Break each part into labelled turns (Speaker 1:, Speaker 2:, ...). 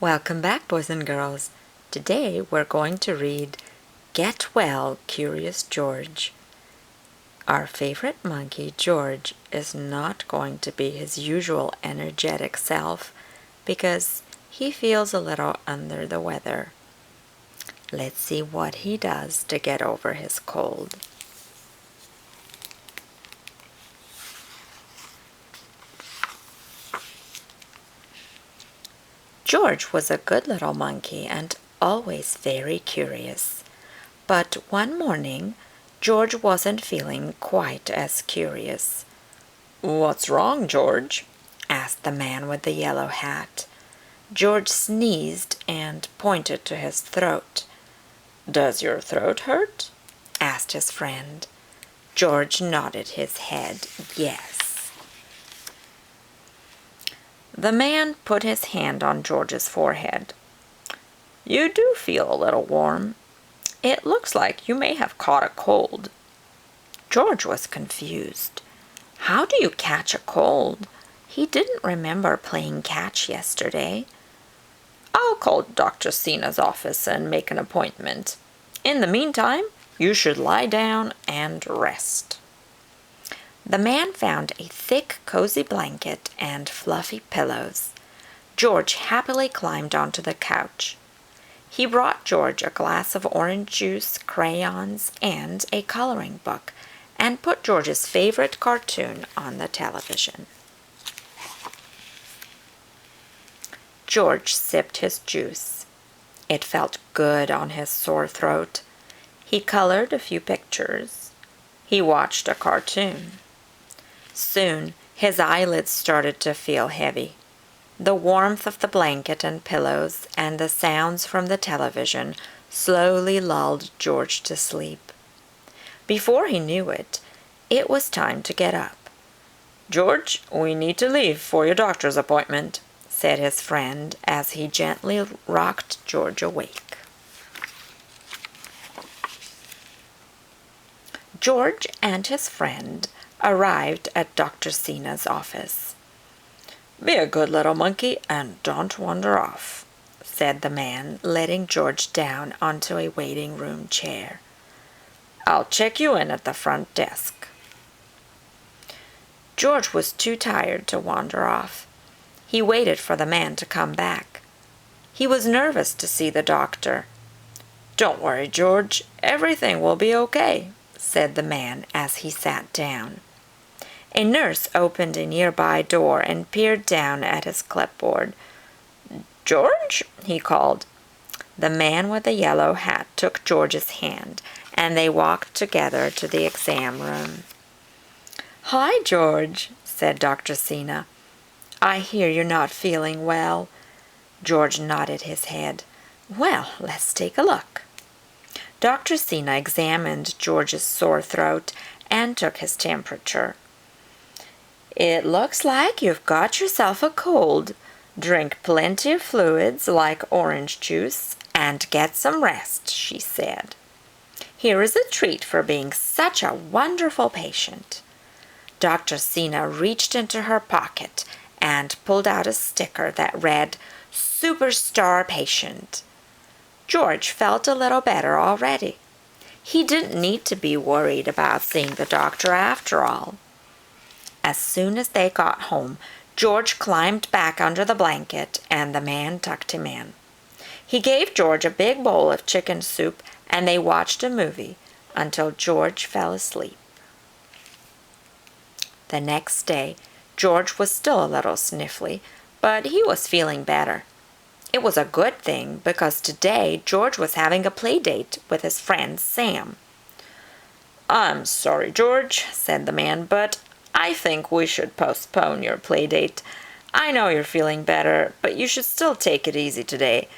Speaker 1: Welcome back, boys and girls. Today we're going to read Get Well, Curious George. Our favorite monkey, George, is not going to be his usual energetic self because he feels a little under the weather. Let's see what he does to get over his cold. George was a good little monkey and always very curious. But one morning, George wasn't feeling quite as curious. "What's wrong, George?" asked the man with the yellow hat. George sneezed and pointed to his throat. "Does your throat hurt?" asked his friend. George nodded his head yes. The man put his hand on George's forehead. "You do feel a little warm. It looks like you may have caught a cold." George was confused. How do you catch a cold? He didn't remember playing catch yesterday. "I'll call Dr. Sinha's office and make an appointment. In the meantime, you should lie down and rest." The man found a thick, cozy blanket and fluffy pillows. George happily climbed onto the couch. He brought George a glass of orange juice, crayons, and a coloring book, and put George's favorite cartoon on the television. George sipped his juice. It felt good on his sore throat. He colored a few pictures. He watched a cartoon. Soon his eyelids started to feel heavy. The warmth of the blanket and pillows and the sounds from the television slowly lulled George to sleep. Before he knew it, it was time to get up. "George, we need to leave for your doctor's appointment," said his friend as he gently rocked George awake. George and his friend arrived at Dr. Sinha's office. "Be a good little monkey and don't wander off," said the man, letting George down onto a waiting room chair. "I'll check you in at the front desk." George was too tired to wander off. He waited for the man to come back. He was nervous to see the doctor. "Don't worry, George. Everything will be okay," said the man as he sat down. A nurse opened a nearby door and peered down at his clipboard. "George?" he called. The man with the yellow hat took George's hand, and they walked together to the exam room. "Hi, George," said Dr. Sinha. "I hear you're not feeling well." George nodded his head. "Well, let's take a look." Dr. Sinha examined George's sore throat and took his temperature. "It looks like you've got yourself a cold. Drink plenty of fluids like orange juice and get some rest," she said. "Here is a treat for being such a wonderful patient." Dr. Sinha reached into her pocket and pulled out a sticker that read, "Superstar Patient." George felt a little better already. He didn't need to be worried about seeing the doctor after all. As soon as they got home, George climbed back under the blanket and the man tucked him in. He gave George a big bowl of chicken soup and they watched a movie until George fell asleep. The next day, George was still a little sniffly, but he was feeling better. It was a good thing because today George was having a play date with his friend Sam. "I'm sorry, George," said the man, "but I think we should postpone your play date. I know you're feeling better, but you should still take it easy today.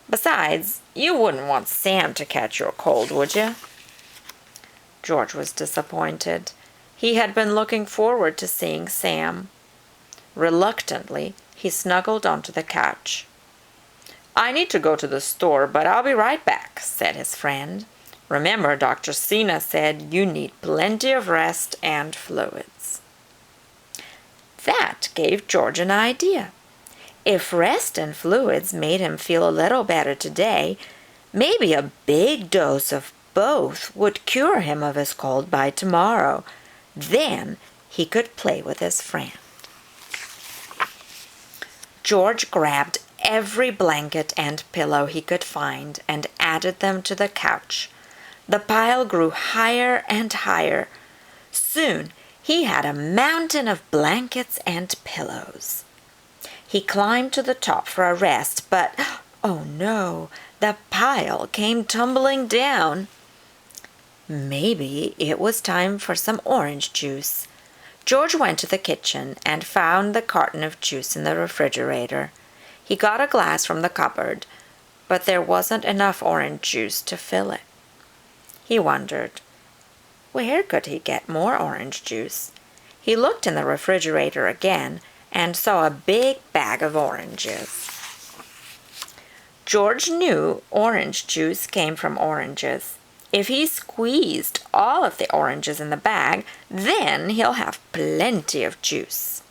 Speaker 1: Besides, you wouldn't want Sam to catch your cold, would you?" George was disappointed. He had been looking forward to seeing Sam. Reluctantly, he snuggled onto the couch. "I need to go to the store, but I'll be right back," said his friend. "Remember, Dr. Sinha said you need plenty of rest and fluids." That gave George an idea. If rest and fluids made him feel a little better today, maybe a big dose of both would cure him of his cold by tomorrow. Then he could play with his friend. George grabbed every blanket and pillow he could find and added them to the couch. The pile grew higher and higher. Soon he had a mountain of blankets and pillows. He climbed to the top for a rest, but, oh no, the pile came tumbling down. Maybe it was time for some orange juice. George went to the kitchen and found the carton of juice in the refrigerator. He got a glass from the cupboard, but there wasn't enough orange juice to fill it. He wondered, where could he get more orange juice? He looked in the refrigerator again and saw a big bag of oranges. George knew orange juice came from oranges. If he squeezed all of the oranges in the bag, then he'll have plenty of juice.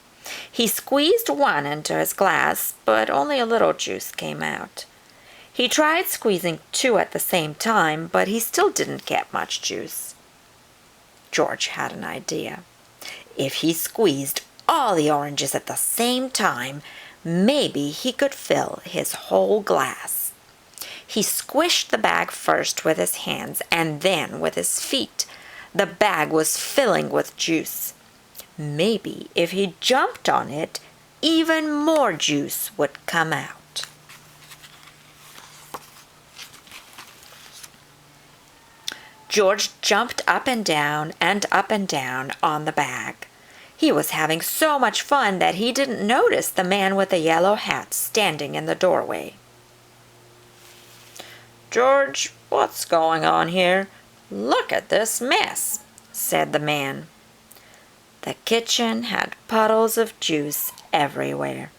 Speaker 1: He squeezed one into his glass, but only a little juice came out. He tried squeezing two at the same time, but he still didn't get much juice. George had an idea. If he squeezed all the oranges at the same time, maybe he could fill his whole glass. He squished the bag first with his hands and then with his feet. The bag was filling with juice. Maybe if he jumped on it, even more juice would come out. George jumped up and down on the bag. He was having so much fun that he didn't notice the man with the yellow hat standing in the doorway. "George, what's going on here? Look at this mess," said the man. The kitchen had puddles of juice everywhere,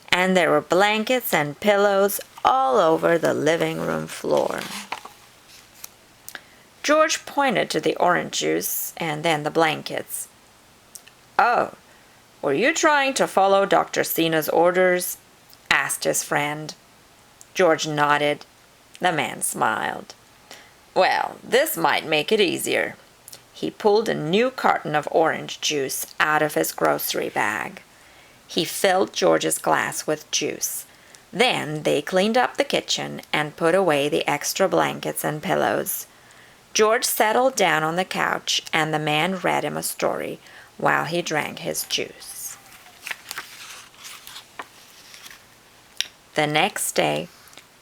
Speaker 1: and there were blankets and pillows all over the living room floor. George pointed to the orange juice and then the blankets. "Oh, were you trying to follow Dr. Sinha's orders?" asked his friend. George nodded. The man smiled. "Well, this might make it easier." He pulled a new carton of orange juice out of his grocery bag. He filled George's glass with juice. Then they cleaned up the kitchen and put away the extra blankets and pillows. George settled down on the couch and the man read him a story while he drank his juice. The next day,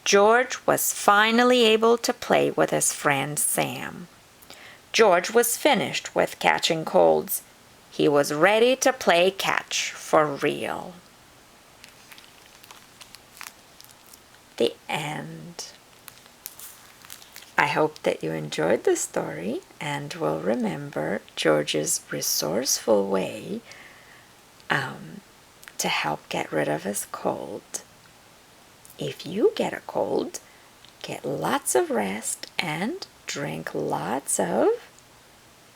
Speaker 1: George was finally able to play with his friend Sam. George was finished with catching colds. He was ready to play catch for real. The end. I hope that you enjoyed the story and will remember George's resourceful way to help get rid of his cold. If you get a cold, get lots of rest and drink lots of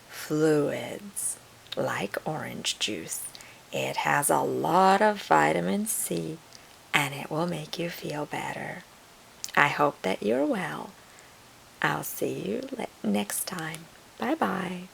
Speaker 1: fluids like orange juice. It has a lot of vitamin C and it will make you feel better. I hope that you're well. I'll see you next time. Bye-bye.